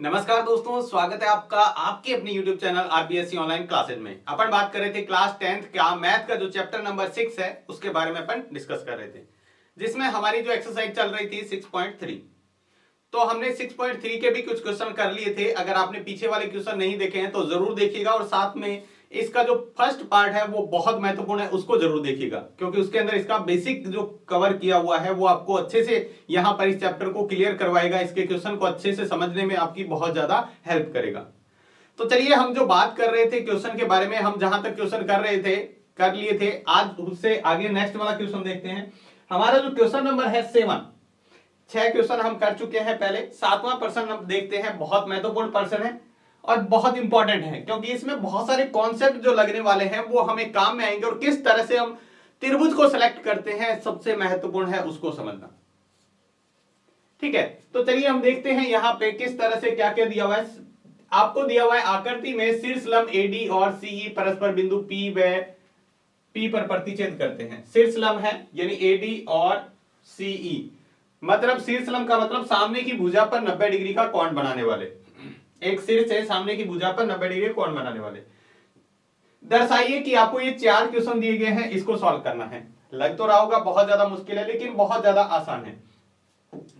नमस्कार दोस्तों, स्वागत है आपका आपके अपने YouTube channel RBSC online classes में। अपन बात कर रहे थे क्लास 10th का मैथ का जो चैप्टर नंबर 6 है उसके बारे में अपन डिस्कस कर रहे थे, जिसमें हमारी जो एक्सरसाइज चल रही थी 6.3। तो हमने 6.3 के भी कुछ क्वेश्चन कर लिए थे। अगर आपने पीछे वाले क्वेश्चन नहीं देखे हैं तो जरूर देखिएगा, और साथ में इसका जो फर्स्ट पार्ट है वो बहुत महत्वपूर्ण है, उसको जरूर देखिएगा, क्योंकि उसके अंदर इसका बेसिक जो कवर किया हुआ है वो आपको अच्छे से यहाँ पर इस चैप्टर को क्लियर करवाएगा। इसके क्वेश्चन को अच्छे से समझने में आपकी बहुत ज्यादा हेल्प करेगा। तो चलिए, हम जो बात कर रहे थे क्वेश्चन के बारे में, हम जहां तक क्वेश्चन कर लिए थे, आज उससे आगे नेक्स्ट वाला क्वेश्चन देखते हैं। हमारा जो क्वेश्चन नंबर है 7, 6 क्वेश्चन हम कर चुके हैं पहले। 7वां प्रश्न हम देखते हैं, बहुत महत्वपूर्ण प्रश्न है और बहुत इंपॉर्टेंट है, क्योंकि इसमें बहुत सारे कॉन्सेप्ट जो लगने वाले हैं वो हमें काम में आएंगे, और किस तरह से हम त्रिभुज को सेलेक्ट करते हैं सबसे महत्वपूर्ण है उसको समझना। ठीक है, तो चलिए हम देखते हैं यहां पे किस तरह से क्या क्या दिया हुआ है। आपको दिया हुआ है आकृति में शीर्ष लंब एडी और सीई परस्पर बिंदु पी व पी पर प्रतिच्छेद करते हैं। शीर्ष लंब है यानी एडी और सीई, मतलब शीर्ष लंब का मतलब सामने की भुजा पर 90 डिग्री का कोण बनाने वाले। एक शीर्ष है, सामने की भुजा पर 90 डिग्री कोण बनाने वाले। दर्शाइए कि आपको ये 4 क्वेश्चन दिए गए हैं, इसको सॉल्व करना है। लग तो रहा होगा बहुत ज्यादा मुश्किल है, लेकिन बहुत ज्यादा आसान है।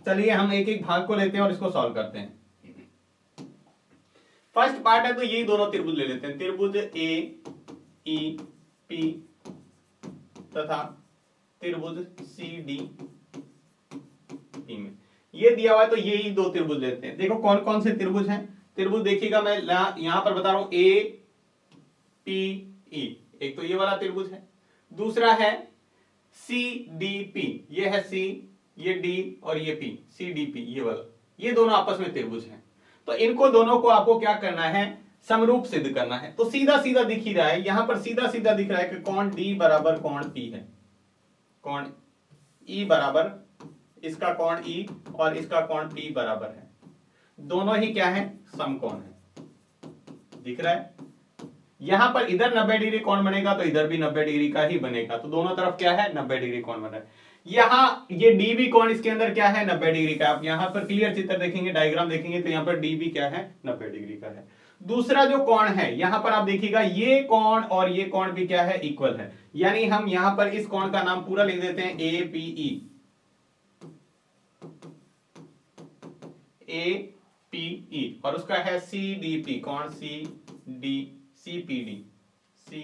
चलिए हम एक एक भाग को लेते हैं और इसको सॉल्व करते हैं। फर्स्ट पार्ट है तो यही दोनों त्रिभुज ले लेते हैं, त्रिभुज ए ई पी तथा त्रिभुज सी डी पी में ये दिया हुआ है, तो यही दो त्रिभुज लेते हैं। देखो कौन कौन से त्रिभुज हैं। त्रिभुज देखिएगा, मैं यहां पर बता रहा हूं, ए पी ई, एक तो ये वाला त्रिभुज है, दूसरा है सी डी पी, ये है सी, ये डी और ये पी, सी डी पी ये वाला, ये दोनों आपस में त्रिभुज हैं। तो इनको दोनों को आपको क्या करना है, समरूप सिद्ध करना है। तो सीधा सीधा दिख ही रहा है, यहां पर सीधा सीधा दिख रहा है कि कोण डी बराबर कोण पी है, कोण ई बराबर इसका कोण ई और इसका कोण पी बराबर है। दोनों ही क्या है, समकोण है, दिख रहा है। यहां पर इधर 90 डिग्री कोण बनेगा तो इधर भी 90 डिग्री का ही बनेगा, तो दोनों तरफ क्या है, 90 डिग्री कोण बन रहा है। यहां ये डी भी कोण इसके अंदर क्या है, 90 डिग्री का। आप यहां पर क्लियर चित्र देखेंगे, डायग्राम देखेंगे तो यहां पर डी भी क्या है, 90 डिग्री का है। दूसरा जो कोण है यहां पर आप देखिएगा, ये कोण और ये कोण भी क्या है, इक्वल है। यानी हम यहां पर इस कोण का नाम पूरा लिख देते हैं A P E, A P E, और उसका है सी डी पी, कौन सी D C P D, C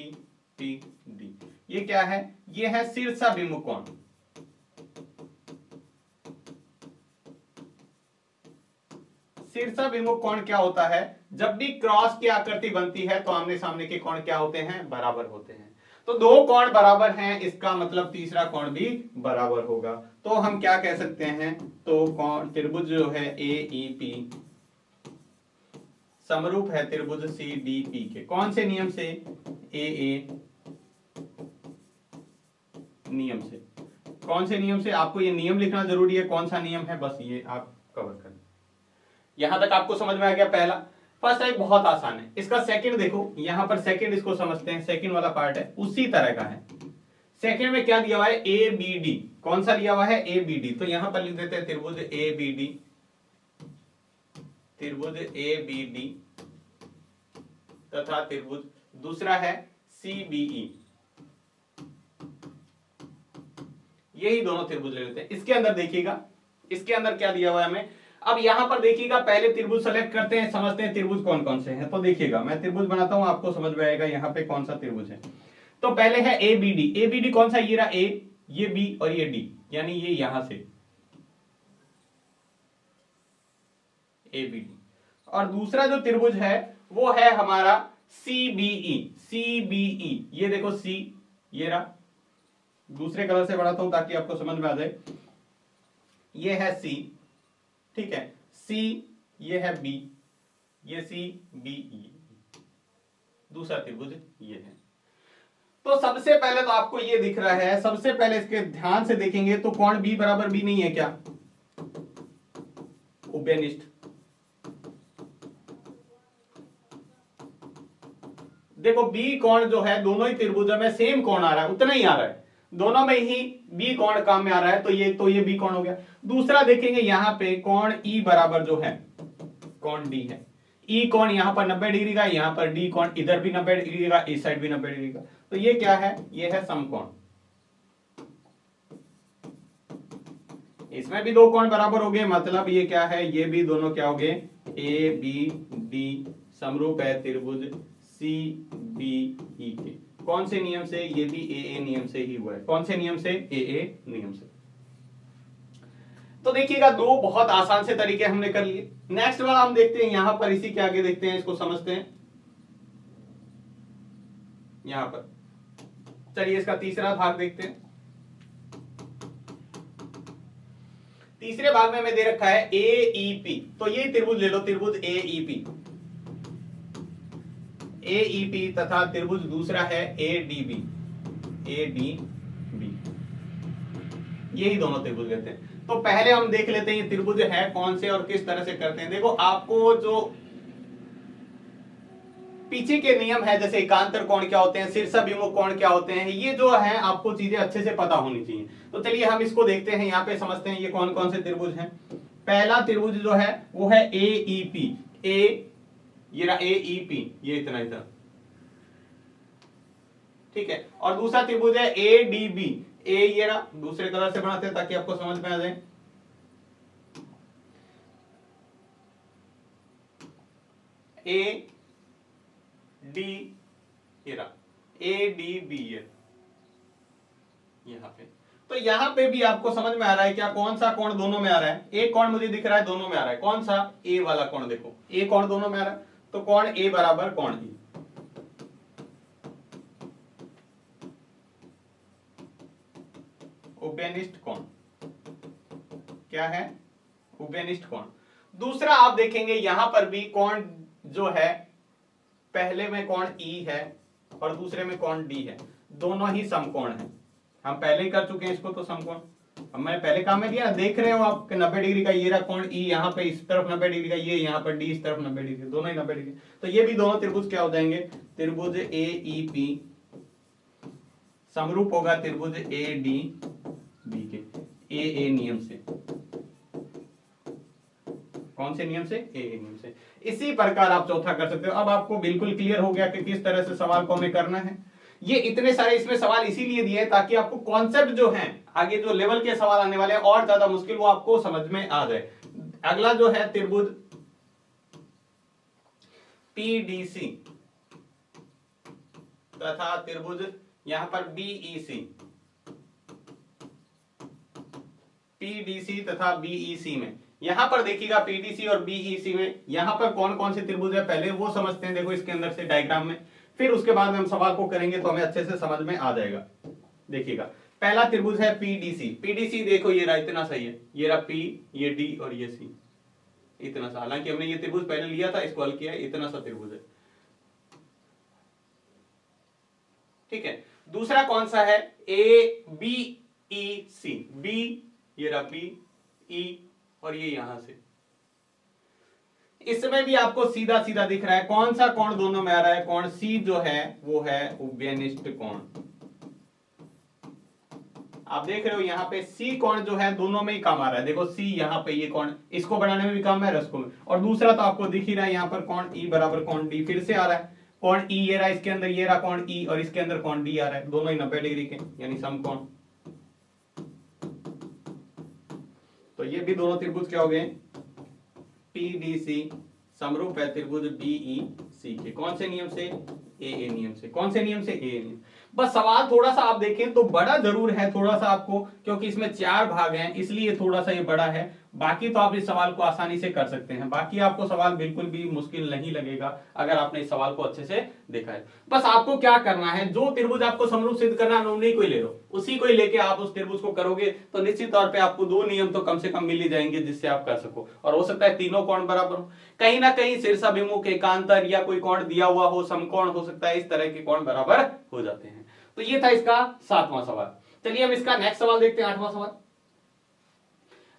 P D, ये क्या है, ये है शीर्षाभिमुख कोण। शीर्षाभिमुख कोण क्या होता है, जब भी क्रॉस की आकृति बनती है तो आमने सामने के कोण क्या होते हैं, बराबर होते हैं। तो दो कोण बराबर हैं, इसका मतलब तीसरा कोण भी बराबर होगा। तो हम क्या कह सकते हैं, तो कोण त्रिभुज जो है ए ई पी समरूप है त्रिभुज सी डी पी के। कौन से नियम से, ए नियम से। कौन से नियम से, आपको ये नियम लिखना जरूरी है, कौन सा नियम है, बस ये आप कवर कर। यहां तक आपको समझ में आ गया पहला। फर्स्ट है बहुत आसान है। इसका सेकंड देखो, यहां पर सेकंड इसको समझते हैं, सेकंड वाला पार्ट है उसी तरह का है। सेकंड में क्या दिया हुआ है, ए बी डी, कौन सा लिया हुआ है, ए बी डी। तो यहां पर लिख देते हैं त्रिभुज ए बी डी, त्रिभुज ए बी डी तथा त्रिभुज दूसरा है सी बी ई, यही दोनों त्रिभुज ले लेते हैं। इसके अंदर देखिएगा, इसके अंदर क्या दिया हुआ है हमें। अब यहां पर देखिएगा, पहले त्रिभुज सेलेक्ट करते हैं, समझते हैं त्रिभुज कौन कौन से हैं। तो देखिएगा मैं त्रिभुज बनाता हूं, आपको समझ में आएगा यहां पे कौन सा त्रिभुज है। तो पहले है A B D. A B D कौन सा, ये रहा ए, ये बी और ये डी, यानी ये यहां से ए बी डी। और दूसरा जो त्रिभुज है वो है हमारा C B E, C B E, ये देखो सी, ये रहा, दूसरे कलर से बनाता हूं ताकि आपको समझ में आ जाए। ये है सी, ठीक है, सी, ये है बी, ये सी बी ई, दूसरा त्रिभुज ये है। तो सबसे पहले तो आपको ये दिख रहा है, सबसे पहले इसके ध्यान से देखेंगे तो कोण बी बराबर बी नहीं है क्या, उभयनिष्ठ। देखो बी कोण जो है दोनों ही त्रिभुजों में सेम कोण आ रहा है, उतना ही आ रहा है, दोनों में ही बी कोण काम में आ रहा है, तो ये बी कोण हो गया। दूसरा देखेंगे यहां पे कोण ई बराबर जो है कौन डी है। ई कौन यहाँ पर 90 डिग्री का, यहाँ पर डी कौन इधर भी 90 डिग्री का, इस साइड भी 90 डिग्री का। तो ये क्या है, ये है समकोण। इसमें भी दो कोण बराबर हो गए, मतलब ये क्या है, ये भी दोनों क्या हो गए, ए बी डी समरूप है त्रिभुज सी बी ई के। कौन से नियम से, ये भी ए नियम से ही हुआ है। कौन से नियम से, ए नियम से। तो देखिएगा दो बहुत आसान से तरीके हमने कर लिए। नेक्स्ट वाला हम देखते हैं, यहां पर इसी के आगे देखते हैं, इसको समझते हैं। यहां पर चलिए इसका तीसरा भाग देखते हैं। तीसरे भाग में हमें दे रखा है AEP। तो ये त्रिभुज ले लो, त्रिभुज AEP तथा त्रिभुज दूसरा है ADB। यही दोनों त्रिभुज लेते हैं। तो पहले हम देख लेते हैं ये त्रिभुज है कौन से और किस तरह से करते हैं। देखो आपको जो पीछे के नियम है, जैसे एकांतर कोण क्या होते हैं, शीर्षाभिमुख कोण क्या होते हैं, ये जो है आपको चीजें अच्छे से पता होनी चाहिए। तो चलिए हम इसको देखते हैं, यहाँ पे समझते हैं ये कौन कौन से त्रिभुज हैं। पहला त्रिभुज जो है वो है AEP। ये रहा AEP, ये इतना इतना, ठीक है। और दूसरा त्रिभुज है ADB। ये रहा, दूसरे कलर से बनाते हैं ताकि आपको समझ में आ जाए। ADB यहाँ पे। तो यहाँ पे भी आपको समझ में आ रहा है क्या, कौन सा कोण दोनों में आ रहा है। एक कोण मुझे दिख रहा है दोनों में आ रहा है, कौन सा, ए वाला कोण। देखो ए कोण दोनों में आ रहा है, तो कोण ए बराबर कोण ई। उभयनिष्ठ कोण क्या है, उभयनिष्ठ कोण। दूसरा आप देखेंगे यहां पर भी कोण जो है, पहले में कोण ई है और दूसरे में कोण डी है, दोनों ही समकोण है। हम पहले ही कर चुके हैं इसको, तो समकोण अब मैंने पहले काम में दिया, देख रहे हो आप 90 डिग्री का ये रहा कोण ई, यहाँ पे इस तरफ 90 डिग्री का, ये यहाँ पर डी इस तरफ 90 डिग्री, दोनों ही 90 डिग्री। तो ये भी दोनों त्रिभुज क्या हो जाएंगे, त्रिभुज AEP समरूप होगा त्रिभुज ADB के ए नियम से। कौन से नियम से, ए नियम से। इसी प्रकार आप चौथा कर सकते हो। अब आपको बिल्कुल क्लियर हो गया कि किस तरह से सवाल को हमें करना है। ये इतने सारे इसमें सवाल इसीलिए दिए हैं ताकि आपको कॉन्सेप्ट जो है, आगे जो लेवल के सवाल आने वाले हैं और ज्यादा मुश्किल, वो आपको समझ में आ जाए। अगला जो है त्रिभुज PDC तथा त्रिभुज यहां पर BEC। PDC तथा BEC में, यहां पर देखिएगा PDC और BEC में यहां पर कौन कौन से त्रिभुज है, पहले वो समझते हैं। देखो इसके अंदर से डायग्राम में, फिर उसके बाद में हम सवाल को करेंगे तो हमें अच्छे से समझ में आ जाएगा। देखिएगा पहला त्रिभुज है PDC देखो ये रहा, इतना सही है, ये रहा P, ये D और ये C, इतना सा। हालांकि हमने ये त्रिभुज पहले लिया था, इसको हल किया, इतना सा त्रिभुज है, ठीक है। दूसरा कौन सा है, ABEC। B ये रहा P, E और ये यहां से। इसमें भी आपको सीधा सीधा दिख रहा है कौन सा कोण दोनों में आ रहा है, कोण C जो है वो है उभयनिष्ठ कोण। आप देख रहे हो यहाँ पे C कोण जो है दोनों में ही काम आ रहा है। देखो C यहाँ पे, ये कोण इसको बनाने में भी काम है, रस्कों में। और दूसरा तो आपको दिख ही रहा है यहाँ पर कोण E बराबर कोण D फिर से आ रहा है। कोण E ये रहा, इसके अंदर ये रहा कोण E और इसके अंदर कोण D आ रहा है, दोनों ही 90 डिग्री के, यानी समकोण। तो ये भी दोनों त्रिभुज क्या हो गए, PDC समरूप है त्रिभुज BEC के। कौन से नियम से, ए नियम से। कौन से नियम से, ए नियम। बस सवाल थोड़ा सा आप देखें तो बड़ा जरूर है थोड़ा सा आपको, क्योंकि इसमें 4 भाग हैं इसलिए थोड़ा सा ये बड़ा है। बाकी तो आप इस सवाल को आसानी से कर सकते हैं। बाकी आपको सवाल बिल्कुल भी मुश्किल नहीं लगेगा अगर आपने इस सवाल को अच्छे से देखा है। बस आपको क्या करना है, जो त्रिभुज आपको समरूप सिद्ध करना है उन्हीं को ही ले लो, उसी को ही लेके आप उस त्रिभुज को करोगे तो निश्चित तौर पे आपको 2 नियम तो कम से कम मिल ही जाएंगे जिससे आप कर सको। और हो सकता है तीनों कोण बराबर हो, कहीं ना कहीं शीर्षाभिमुख, एकांतर या कोई कोण दिया हुआ हो, समकोण हो सकता है, इस तरह के कोण बराबर हो जाते हैं। तो ये था इसका 7वां सवाल। चलिए हम इसका नेक्स्ट सवाल देखते हैं, 8वां सवाल।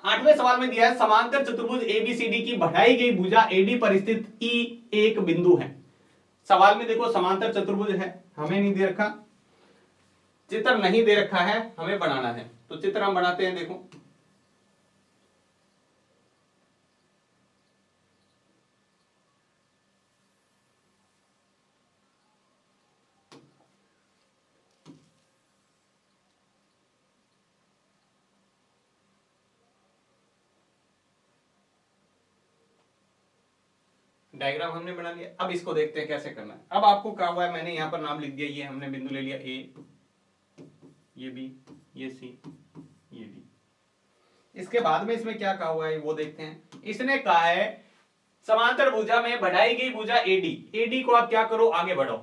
8वें सवाल में दिया है समांतर चतुर्भुज ABCD की बढ़ाई गई भुजा AD पर स्थित E एक बिंदु है। सवाल में देखो समांतर चतुर्भुज है, हमें नहीं दे रखा, चित्र नहीं दे रखा है, हमें बनाना है। तो चित्र हम बनाते हैं। देखो डायग्राम हमने बना लिया। अब इसको देखते हैं कैसे करना है। अब आपको क्या हुआ है, मैंने यहाँ पर नाम लिख दिया, ये हमने बिंदु ले लिया ए, ये बी, ये सी, ये डी। इसके बाद में इसमें क्या कहा हुआ है वो देखते हैं। इसने कहा है समांतर भुजा में बढ़ाई गई भुजा एडी, एडी को आप क्या करो, आगे बढ़ाओ।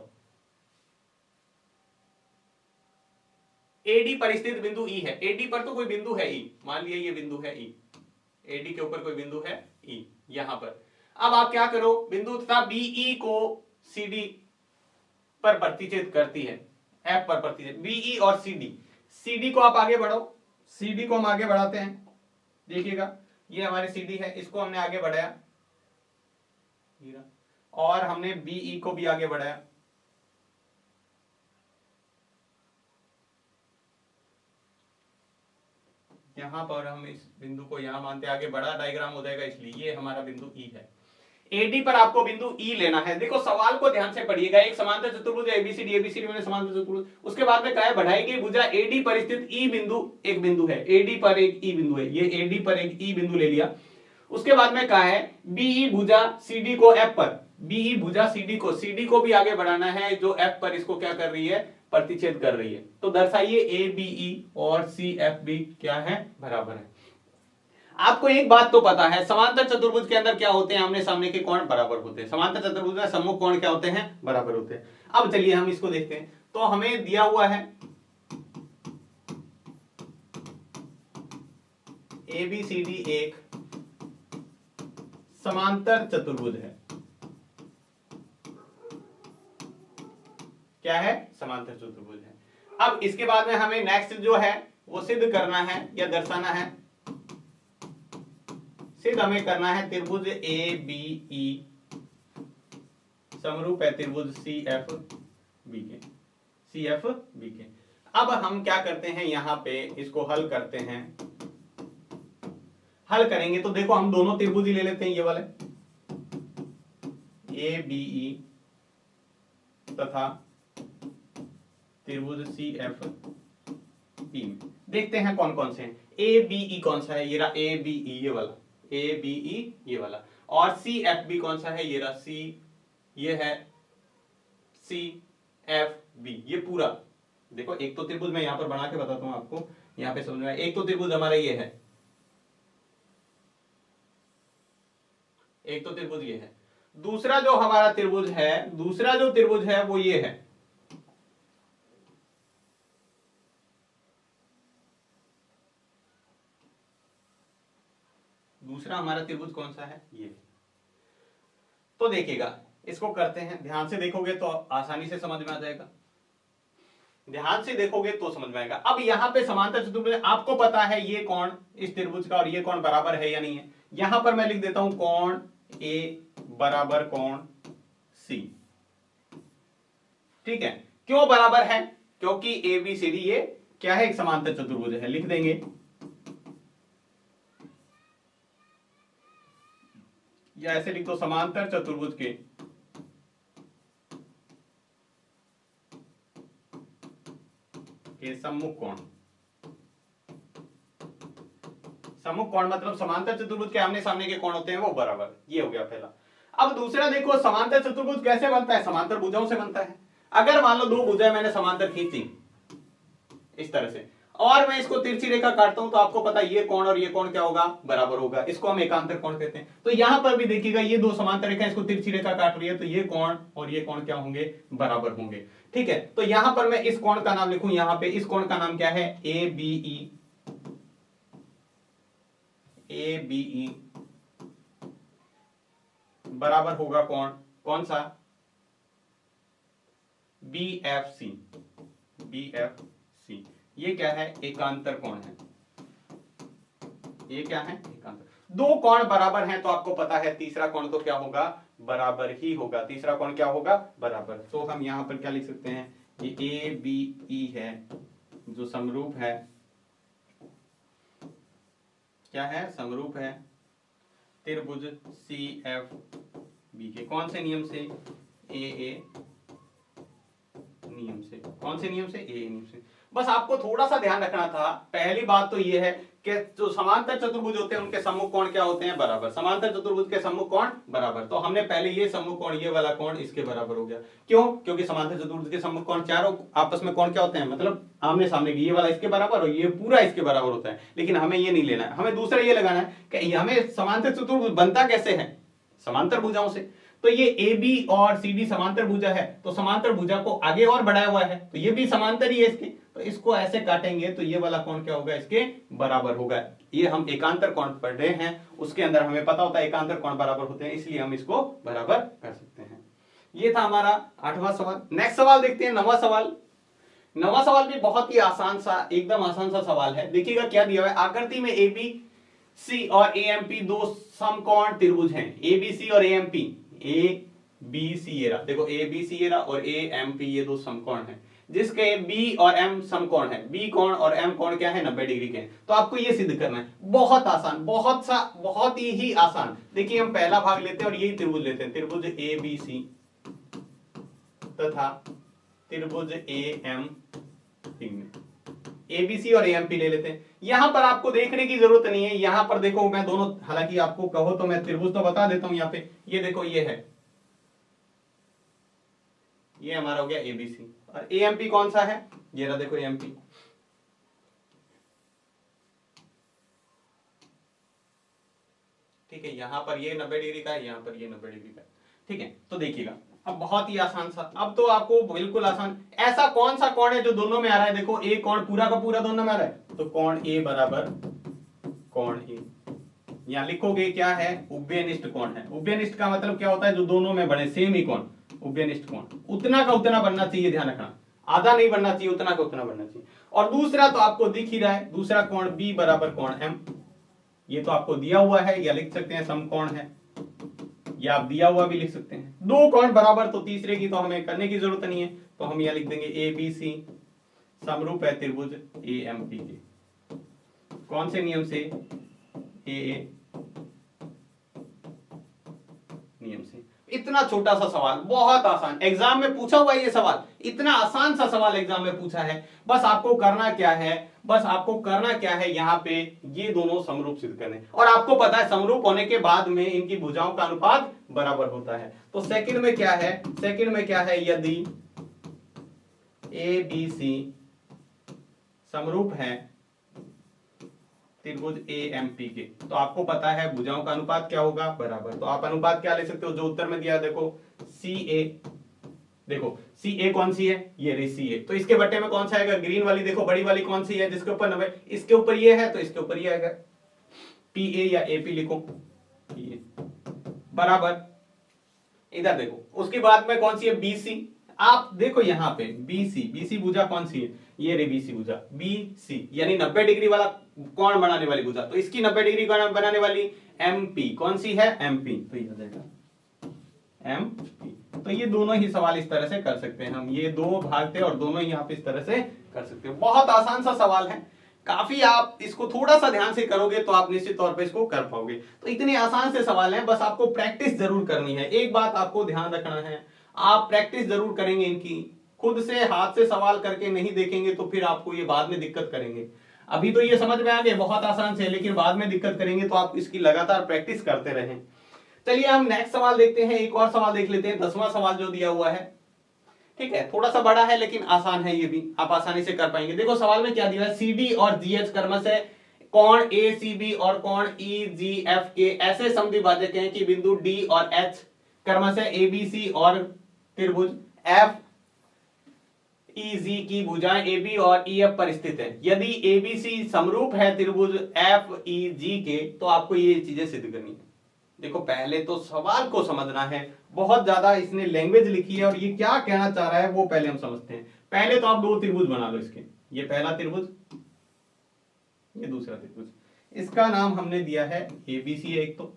एडी पर स्थित बिंदु ई है, एडी पर तो कोई बिंदु है ई, मान लिया ये बिंदु है ई, एडी के ऊपर कोई बिंदु है ई यहां पर। अब आप क्या करो, बिंदु तथा बीई को सीडी पर प्रतिच्छेद करती है, एफ पर प्रतिच्छेद, बीई और सीडी, सीडी को आप आगे बढ़ो, सीडी को हम आगे बढ़ाते हैं। देखिएगा ये हमारी सीडी है, इसको हमने आगे बढ़ाया और हमने बीई को भी आगे बढ़ाया। यहां पर हम इस बिंदु को यहां मानते आगे बड़ा डायग्राम हो जाएगा, इसलिए ये हमारा बिंदु ई है। एडी पर आपको बिंदु ई लेना है। देखो सवाल को ध्यान से पढ़िएगा, एक समांतर चतुर्भुज एबीसीडी, एबीसीडी में समांतर चतुर्भुज, उसके बाद में कहा है बढ़ाई गई भुजा एडी पर स्थित ई बिंदु, एक बिंदु है एडी पर, एक ई बिंदु है, ये एडी पर एक ई बिंदु ले लिया। उसके बाद में कहा है बीई भुजा सीडी को एफ पर, बीई भुजा सीडी को भी आगे बढ़ाना है, जो एफ पर इसको क्या कर रही है, प्रतिच्छेद कर रही है। तो दर्शाइए ए बीई और सी एफ बी क्या है, बराबर है। आपको एक बात तो पता है, समांतर चतुर्भुज के अंदर क्या होते हैं, आमने सामने के कोण बराबर होते हैं। समांतर चतुर्भुज में सम्मुख कोण क्या होते हैं, बराबर होते हैं। अब चलिए हम इसको देखते हैं। तो हमें दिया हुआ है एबीसीडी एक समांतर चतुर्भुज है, क्या है, समांतर चतुर्भुज है। अब इसके बाद में हमें नेक्स्ट जो है वो सिद्ध करना है या दर्शाना है, सिद्ध हमें करना है त्रिभुज ए बी ई समरूप है त्रिभुज सी एफ बी के, सी एफ बी के। अब हम क्या करते हैं, यहां पे इसको हल करते हैं। हल करेंगे तो देखो हम दोनों त्रिभुज ही ले लेते हैं, ये वाले ए बी ई तथा त्रिभुज सी एफ बी में देखते हैं कौन कौन से हैं। ए बी ई कौन सा है, ये रहा ए बी ई, ये वाला ए बी ई ये वाला, और सी एफ बी कौन सा है, ये रहा सी, ये है सी एफ बी, ये पूरा। देखो एक तो त्रिभुज मैं यहां पर बना के बताता हूं आपको, यहां पे समझ में आए। एक तो त्रिभुज हमारा ये है, एक तो त्रिभुज ये है। दूसरा जो हमारा त्रिभुज है, दूसरा जो त्रिभुज है वो ये है, दूसरा हमारा त्रिभुज कौन सा है, ये। तो देखिएगा इसको करते हैं, ध्यान से देखोगे तो आसानी से समझ में आ जाएगा, ध्यान से देखोगे तो समझ में आएगा। अब यहां पे समांतर चतुर्भुज आपको पता है ये कोण इस त्रिभुज का और ये कोण बराबर है या नहीं है। यहां पर मैं लिख देता हूं कोण ए बराबर कोण सी, ठीक है। क्यों बराबर है, क्योंकि ए बी सी डी ये क्या है, एक समांतर चतुर्भुज है। लिख देंगे या ऐसे लिख दो, समांतर चतुर्भुज के सम्मुख कोण, सम्मुख कोण मतलब समांतर चतुर्भुज के आमने सामने के कोण होते हैं वो बराबर, ये हो गया पहला। अब दूसरा देखो समांतर चतुर्भुज कैसे बनता है, समांतर भुजाओं से बनता है। अगर मान लो दो भुजाएं मैंने समांतर खींची इस तरह से, और मैं इसको तिरछी रेखा काटता हूं, तो आपको पता है ये कोण और ये कोण क्या होगा, बराबर होगा। इसको हम एकांतर कोण कहते हैं। तो यहां पर भी देखिएगा ये दो समांतर रेखा इसको तिरछी रेखा काट रही है, तो ये कोण और ये कोण क्या होंगे, बराबर होंगे, ठीक है। तो यहां पर मैं इस कोण का नाम लिखूं, यहां पे इस कोण का नाम क्या है, A B E, A B E बराबर होगा कोण कौन सा, B F C, B F C. ये क्या है, एकांतर कोण है, ये क्या है, एकांतर। दो कोण बराबर हैं तो आपको पता है तीसरा कोण तो क्या होगा, बराबर ही होगा, तीसरा कोण क्या होगा, बराबर। तो हम यहां पर क्या लिख सकते हैं, ये ए बी ई है जो समरूप है, क्या है, समरूप है त्रिभुज सी एफ बी के। कौन से नियम से, ए नियम से। कौन से नियम से, ए नियम से। बस आपको थोड़ा सा ध्यान रखना था। पहली बात तो ये है कि जो समांतर चतुर्भुज होते हैं उनके सम्मुख कोण क्या होते हैं? बराबर। समांतर चतुर्भुज के सम्मुख कोण बराबर। तो हमने पहले ये सम्मुख कोण, ये वाला कोण इसके बराबर हो गया। क्यों? क्योंकि समांतर चतुर्भुज के सम्मुख कोण चारों आपस में कोण क्या होते हैं? मतलब आमने सामने की, ये वाला इसके बराबर और ये पूरा इसके बराबर होता है। लेकिन हमें ये नहीं लेना है, हमें दूसरा ये लगाना है कि हमें समांतर चतुर्भुज बनता कैसे है? समांतर भुजाओं से। तो ये AB और CD समांतर भुजा है, तो समांतर भुजा को आगे और बढ़ाया हुआ है, तो ये भी समांतर ही है इसके। तो इसको ऐसे काटेंगे तो ये वाला कोण क्या होगा? इसके बराबर होगा। ये हम एकांतर कोण पढ़ रहे हैं, उसके अंदर हमें पता होता है एकांतर कोण बराबर होते हैं, इसलिए हम इसको बराबर कर सकते हैं। ये था हमारा 8वां सवाल। नेक्स्ट सवाल देखते हैं, 9वां सवाल। 9वां सवाल भी बहुत ही आसान सा, एकदम आसान सा सवाल है। देखिएगा क्या दिया हुआ है। आकृति में ABC और AMP दो समकोण त्रिभुज हैं। ABC और AMP, ABC ये रहा, देखो ABC ये रहा और AMP ये दो समकोण हैं, जिसके B और M समकोण है। B कोण और M कोण क्या है? 90 डिग्री के हैं। तो आपको ये सिद्ध करना है। बहुत आसान, बहुत ही आसान। देखिए हम पहला भाग लेते हैं और यही त्रिभुज लेते हैं, त्रिभुज ABC तथा त्रिभुज AMP में ABC और AMP ले लेते हैं। यहां पर आपको देखने की जरूरत नहीं है, यहां पर देखो मैं दोनों, हालांकि आपको कहो तो मैं त्रिभुज तो बता देता हूं। यहां पे ये देखो, ये है, ये हमारा हो गया ABC और AMP कौन सा है? ये रहा, देखो AMP। ठीक है, यहां पर ये 90 डिग्री का है, यहां पर ये 90 डिग्री का है। ठीक है, तो देखिएगा अब बहुत ही आसान सा, अब तो आपको बिल्कुल आसान। ऐसा कौन सा कोण है जो दोनों में आ रहा है? देखो A कोण पूरा का पूरा दोनों में आ रहा है, तो कोण A बराबर कोण A। यहां लिखोगे क्या है? उभयनिष्ठ कोण है। उभयनिष्ठ का मतलब क्या होता है? जो दोनों में बने, सेम ही कोण, उभयनिष्ठ कोण। उतना का उतना बनना चाहिए, ध्यान रखना, आधा नहीं बनना चाहिए, उतना का उतना बनना चाहिए। और दूसरा तो आपको दिख ही रहा है, दूसरा कोण B बराबर कोण M। ये तो आपको दिया हुआ है, या लिख सकते हैं समकोण है, या आप दिया हुआ भी लिख सकते हैं। दो कोण बराबर, तो तीसरे की तो हमें करने की जरूरत नहीं है, तो हम यहां लिख देंगे ABC समरूप है त्रिभुज AMP के। कौन से नियम से? AA नियम से। इतना छोटा सा सवाल, बहुत आसान, एग्जाम में पूछा हुआ ये सवाल, इतना आसान सा सवाल एग्जाम में पूछा है। बस आपको करना क्या है? बस आपको करना क्या है, यहाँ पे ये दोनों समरूप सिद्ध करने, और आपको पता है समरूप होने के बाद में इनकी भुजाओं का अनुपात बराबर होता है। तो सेकंड में क्या है? सेकंड में क्या है? यदि ABC समरूप है त्रिभुज AMP के, तो आपको पता है भुजाओं का अनुपात क्या होगा? बराबर। तो आप अनुपात क्या ले सकते हो? जो उत्तर में दिया, देखो CA, देखो CA कौन सी है? ये रही CA। तो इसके बट्टे में कौन सा आएगा? ग्रीन वाली, देखो बड़ी वाली कौन सी है जिसके ऊपर 90, इसके ऊपर ये है तो इसके ऊपर ये आएगा, PA या AP लिखो, ये बराबर। इधर देखो उसके बाद में कौन सी है? BC। आप देखो यहाँ पे BC भुजा कौन सी है? ये रे BC भुजा, BC यानी 90 डिग्री वाला कोण बनाने वाली भुजा। तो इसकी 90 डिग्री कोण बनाने वाली MP कौन सी है? MP। तो ये हो जाएगा MP। तो ये दोनों ही सवाल इस तरह से कर सकते हैं हम, ये दो भाग थे और दोनों ही आप इस तरह से कर सकते हो। बहुत आसान सा सवाल है, काफी आप इसको थोड़ा सा ध्यान से करोगे तो आप निश्चित तौर पे इसको कर पाओगे। तो इतने आसान से सवाल हैं, बस आपको प्रैक्टिस जरूर करनी है। एक बात आपको ध्यान रखना है, आप प्रैक्टिस जरूर करेंगे इनकी, खुद से हाथ से सवाल करके नहीं देखेंगे तो फिर आपको ये बाद में दिक्कत करेंगे। अभी तो ये समझ में आ गए बहुत आसान से, लेकिन बाद में दिक्कत करेंगे, तो आप इसकी लगातार प्रैक्टिस करते रहें। चलिए हम नेक्स्ट सवाल देखते हैं, एक और सवाल देख लेते हैं, 10वां सवाल जो दिया हुआ है। ठीक है, थोड़ा सा बड़ा है लेकिन आसान है, ये भी आप आसानी से कर पाएंगे। देखो सवाल में क्या दिया है? CD और GH क्रमशः कोण ACB और कोण EGF के ऐसे समद्विभाजक हैं कि बिंदु D और H क्रमशः ABC और त्रिभुज FEG की भुजाएं AB और EF पर स्थित है। यदि ABC समरूप है त्रिभुज FEG के, तो आपको ये चीजें सिद्ध करनी है। देखो पहले तो सवाल को समझना है, बहुत ज्यादा इसने लैंग्वेज लिखी है और ये क्या कहना चाह रहा है वो पहले हम समझते हैं। पहले तो आप दो त्रिभुज बना लो इसके, ये पहला त्रिभुज, ये दूसरा त्रिभुज, इसका नाम हमने दिया है ABC है एक तो,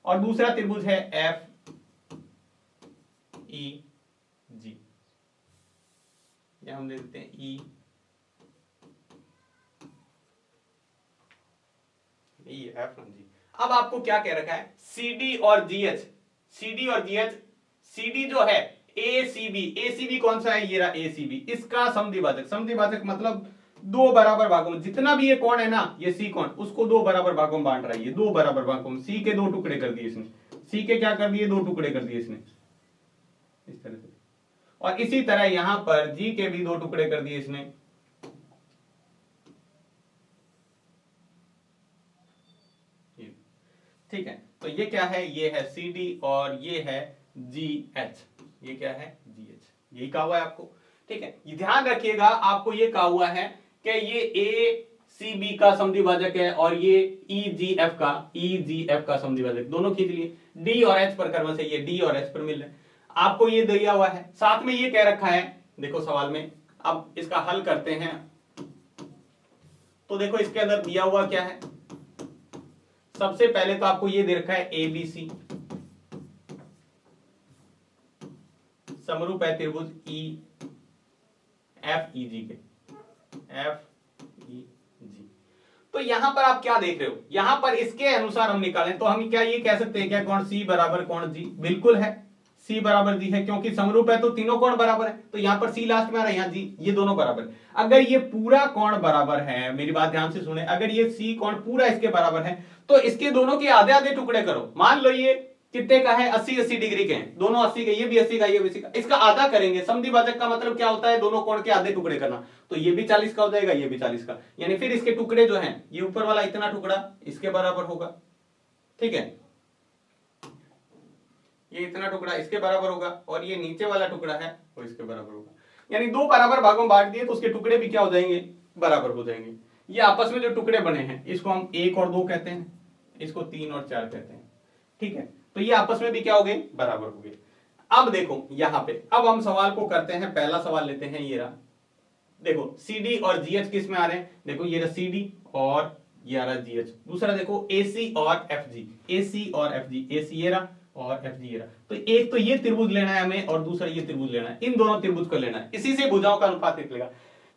और दूसरा त्रिभुज है FEG, या हम दे देते हैं E, F जी। अब आपको क्या कह रखा है? CD और GH, CD और GH, CD जो है एसीबी कौन सा है, ये रहा एसीबी, इसका समद्विभाजक मतलब दो बराबर भागों में, जितना भी ये कोण है ना, ये सी कोण, उसको दो बराबर भागों में बांट रहा है, ये दो बराबर भागों में, सी के दो टुकड़े कर दिए इसने, सी के क्या कर दिए, दो टुकड़े कर दिए इसने इस तरह से, और इसी तरह यहां पर जी के भी दो टुकड़े कर दिए इसने, ठीक है। तो ये क्या है, ये है सी डी और ये है जी एच, ये क्या है जी एच, यही कहा हुआ है आपको, ठीक है। ये ध्यान रखिएगा, आपको ये कहा हुआ है कि ये ए सी बी का समद्विभाजक है और ये ई जी एफ का समद्विभाजक, दोनों खींच लिए, डी और एच पर कर्म से, ये डी और एच पर मिल रहे हैं, आपको ये दिया हुआ है, साथ में ये कह रखा है, देखो सवाल में, अब इसका हल करते हैं। तो देखो इसके अंदर दिया हुआ क्या है, सबसे पहले तो आपको ये दे रखा है ए बी सी, समरूप है त्रिभुज ई एफ ई जी के, एफ ई जी। तो यहां पर आप क्या देख रहे हो, यहां पर इसके अनुसार हम निकालें तो हम क्या ये कह सकते हैं क्या, कोण सी बराबर कोण जी, बिल्कुल है, सी बराबर जी है, क्योंकि समरूप है तो तीनों कोण बराबर है, तो यहां पर सी लास्ट में आ रहा है, यहां जी, ये दोनों बराबर। अगर ये पूरा कोण बराबर है, मेरी बात ध्यान से सुने, अगर ये सी कोण पूरा इसके बराबर है तो इसके दोनों के आधे आधे टुकड़े करो, मान लो ये कितने का है, 80-80 डिग्री के हैं, दोनों 80 के, ये भी 80 का, ये भी 80 का, इसका आधा करेंगे, समद्विभाजक का मतलब क्या होता है, दोनों कोण के आधे टुकड़े करना, तो ये भी 40 का हो जाएगा, ये भी 40 का, यानी फिर इसके टुकड़े जो हैं, ये ऊपर वाला इतना टुकड़ा इसके बराबर होगा, ठीक है, ये इतना टुकड़ा इसके बराबर होगा, और ये नीचे वाला टुकड़ा है वो इसके बराबर होगा, यानी दो बराबर भागों में बांट दिए तो उसके टुकड़े भी क्या हो जाएंगे, बराबर हो जाएंगे। ये आपस में जो टुकड़े बने हैं इसको हम 1 और 2 कहते हैं, इसको 3 और 4 कहते हैं, ठीक है, तो ये आपस में भी क्या हो गए, बराबर हो गए। अब देखो यहां पे, अब हम सवाल को करते हैं, पहला सवाल लेते हैं, ये रहा, देखो सी डी और जी एच किस में आ रहे हैं, देखो ये रहा सी डी और ये आ रहा जी एच, दूसरा देखो ए सी और एफ जी, ए सी और एफ जी, ए सी ये रहा और एफ जी ये रहा, तो एक तो ये त्रिभुज लेना है हमें और दूसरा ये त्रिभुज लेना है, इन दोनों त्रिभुज को लेना है, इसी से भुजाओं का अनुपात निकलेगा।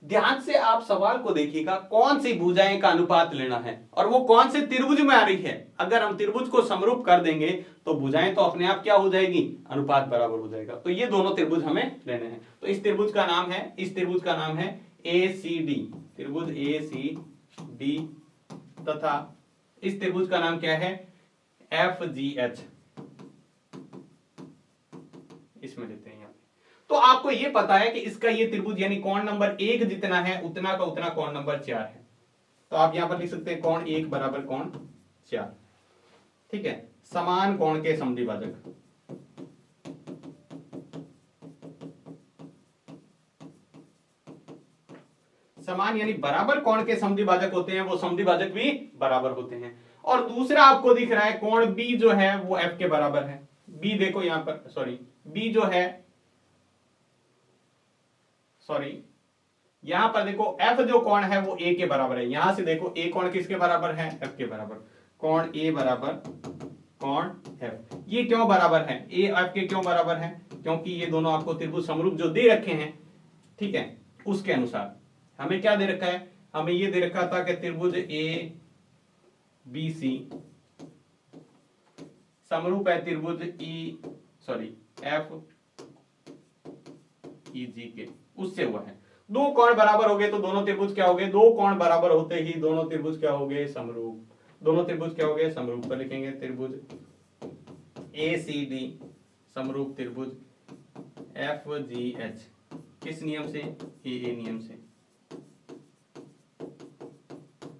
ध्यान से आप सवाल को देखिएगा, कौन सी भुजाएं का अनुपात लेना है और वो कौन से त्रिभुज में आ रही है, अगर हम त्रिभुज को समरूप कर देंगे तो भुजाएं तो अपने आप क्या हो जाएगी, अनुपात बराबर हो जाएगा, तो ये दोनों त्रिभुज हमें लेने हैं। तो इस त्रिभुज का नाम है, इस त्रिभुज का नाम है ए सी डी, त्रिभुज ए सी डी, तथा इस त्रिभुज का नाम क्या है, एफ जी एच, इसमें लेते हैं यहाँ। तो आपको ये पता है कि इसका ये त्रिभुज यानी कोण नंबर 1 जितना है उतना का उतना कोण नंबर 4 है, तो आप यहां पर लिख सकते हैं कोण 1 बराबर कोण 4, ठीक है, समान कोण के समद्विभाजक, समान यानी बराबर कोण के समद्विभाजक होते हैं, वो समद्विभाजक भी बराबर होते हैं। और दूसरा आपको दिख रहा है कोण बी जो है वो एफ के बराबर है, बी देखो यहां पर, सॉरी बी जो है, सॉरी यहां पर देखो एफ जो कोण है वो ए के बराबर है, यहां से देखो ए कोण किसके बराबर है, एफ के बराबर, कोण ए बराबर कोण एफ, ये क्यों बराबर है, ए एफ के क्यों बराबर है, क्योंकि ये दोनों आपको त्रिभुज समरूप जो दे रखे हैं, ठीक है, उसके अनुसार हमें क्या दे रखा है, हमें ये दे रखा था कि त्रिभुज ए बी सी समरूप है त्रिभुज ई, सॉरी एफ ई जी के, उससे हुआ है, दो कोण बराबर हो गए तो दोनों त्रिभुज क्या हो गए, दो कोण बराबर होते ही दोनों त्रिभुज क्या हो गए, समरूप, दोनों त्रिभुज क्या हो गए, समरूप, पर लिखेंगे त्रिभुज ए सी डी समरूप त्रिभुज एफ जी एच, किस नियम से, ए नियम से।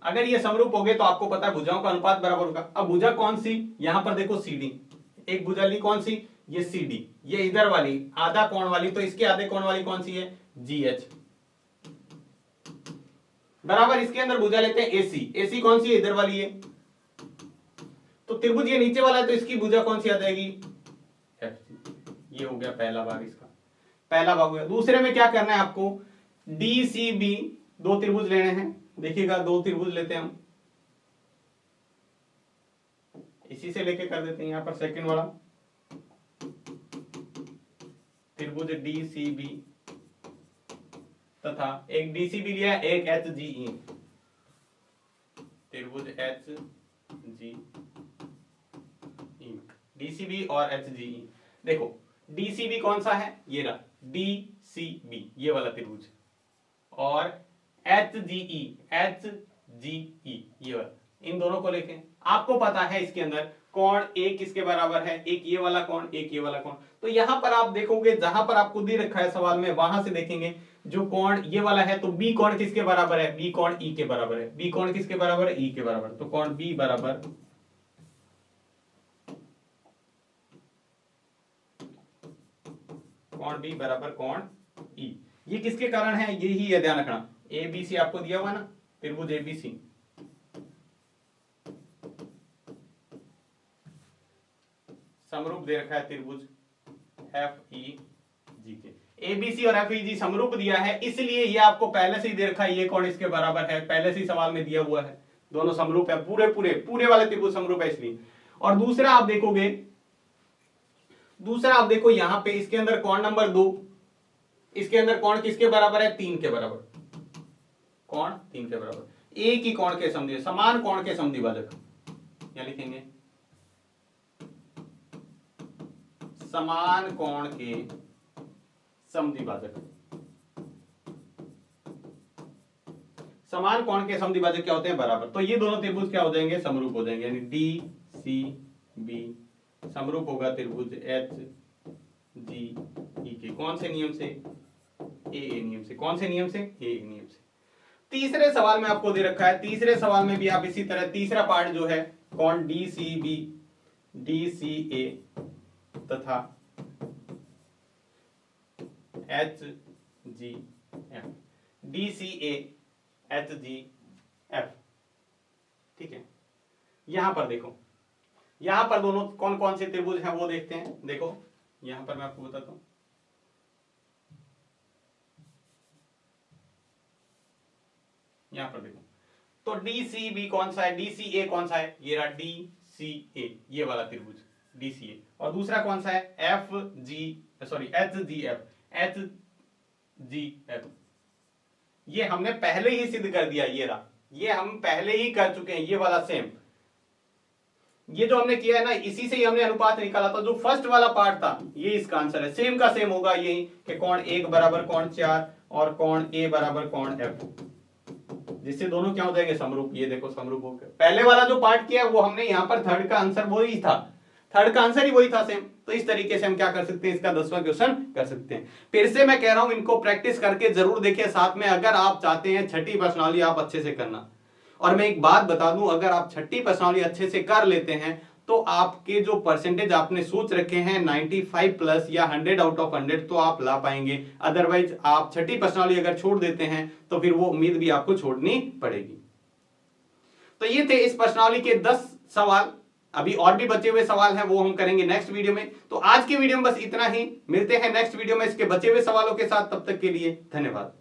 अगर ये समरूप हो गए तो आपको पता है भुजाओं का अनुपात बराबर होगा। अब भुजा कौन सी, यहां पर देखो सी डी, एक भुजा ली कौन सी, ये सी डी, ये इधर वाली आधा कोण वाली, तो इसके आधे कोण वाली कौन सी है, जी एच, बराबर इसके अंदर भुजा लेते हैं एसी, एसी कौन सी है, इधर वाली है, तो त्रिभुज ये नीचे वाला है तो इसकी भुजा कौन सी आ जाएगी, एफ सी। ये हो गया पहला भाग, इसका पहला भाग हो गया। दूसरे में क्या करना है आपको, डी सी बी, दो त्रिभुज लेने हैं, देखिएगा दो त्रिभुज लेते हैं हम, इसी से लेके कर देते हैं यहां पर सेकंड वाला, त्रिभुज डी सी बी तथा एक डी सी बी लिया, एक एच जी ई, त्रिभुज एच जी ई, डी सी बी और एच जी ई। देखो डीसीबी कौन सा है, ये रहा डीसीबी, ये वाला त्रिभुज, और एचजीई, एचजीई ये वाला, इन दोनों को लेके आपको पता है इसके अंदर कोण एक किसके बराबर है, एक ये वाला कोण, एक ये वाला कोण। तो यहां पर आप देखोगे, जहां पर आपको दे रखा है सवाल में, वहां से देखेंगे जो कोण ये वाला है, तो बी कोण किसके बराबर है, बी कोण ई के बराबर है, बी कोण किसके बराबर है, ई के बराबर। तो कोण बी बराबर कोण बी बराबर कोण ई। ये किसके कारण है, यही है, ध्यान रखना। एबीसी आपको दिया हुआ ना, त्रिभुज एबीसी, समरूप दे रखा है त्रिभुज एफ ई जी के। एबीसी और एफ ई जी समरूप दिया है, इसलिए ये आपको पहले से ही दे रखा है, ये कोण इसके बराबर है, पहले से ही सवाल में दिया हुआ है, दोनों समरूप है, पूरे वाले त्रिभुज समरूप है इसलिए। और दूसरा आप देखोगे, दूसरा आप देखो यहां पे इसके अंदर कोण नंबर 2, इसके अंदर कोण किसके बराबर है, 3 के बराबर, कोण 3 के बराबर। एक ही कोण के समद्विभाजक, समान कोण के समद्विभाजक, क्या लिखेंगे, समान कोण के समद्विभाजक। समान कोण के समद्विभाजक क्या होते हैं, बराबर। तो ये दोनों त्रिभुज क्या हो जाएंगे, समरूप हो जाएंगे, यानी डी सी बी समरूप होगा त्रिभुज एच जी ई के। कौन से नियम से, ए नियम से। कौन से नियम से, ए नियम से। तीसरे सवाल में आपको दे रखा है, तीसरे सवाल में भी आप इसी तरह तीसरा पार्ट जो है, कोण D C B, D C A तथा H G F, D C A H G F, ठीक है। यहां पर देखो, यहां पर दोनों कौन कौन से त्रिभुज हैं वो देखते हैं। देखो यहां पर मैं आपको बताता हूं, यहां पर देखो, तो डीसीबी कौन सा है, डीसीए कौन सा है, ये रहा डीसीए, ये वाला त्रिभुज डीसीए। और दूसरा कौन सा है, F G, sorry H G F, H G F. ये हमने पहले ही सिद्ध कर दिया, ये रहा, ये हम पहले ही कर चुके हैं, ये वाला सेम। ये जो हमने किया है ना, इसी से ही हमने अनुपात निकाला था। जो फर्स्ट वाला पार्ट था, ये इसका आंसर है, सेम का सेम होगा यही, कि कोण 1 बराबर कोण 4 और कोण ए बराबर कोण एफ, जिससे दोनों क्या हो जाएंगे, समरूप। ये देखो समरूप हो गए। पहले वाला जो पार्ट किया वो हमने यहाँ पर थर्ड का आंसर वही था, थर्ड का आंसर ही वही था सेम। तो इस तरीके से हम क्या कर सकते हैं, इसका 10वां क्वेश्चन कर सकते हैं। फिर से मैं कह रहा हूं, इनको प्रैक्टिस करके जरूर देखिए साथ में, अगर आप चाहते हैं छठी प्रश्नावली आप अच्छे से करना। और मैं एक बात बता दूं, अगर आप छठी प्रश्नावली अच्छे से कर लेते हैं तो आपके जो परसेंटेज आपने सोच रखे हैं 95 प्लस या 100 आउट ऑफ 100 तो आप ला पाएंगे। अदरवाइज आप छठी प्रश्नावली अगर छोड़ देते हैं तो फिर वो उम्मीद भी आपको छोड़नी पड़ेगी। तो ये थे इस प्रश्नावली के 10 सवाल। अभी और भी बचे हुए सवाल हैं, वो हम करेंगे नेक्स्ट वीडियो में। तो आज की वीडियो में बस इतना ही, मिलते हैं नेक्स्ट वीडियो में इसके बचे हुए सवालों के साथ। तब तक के लिए धन्यवाद।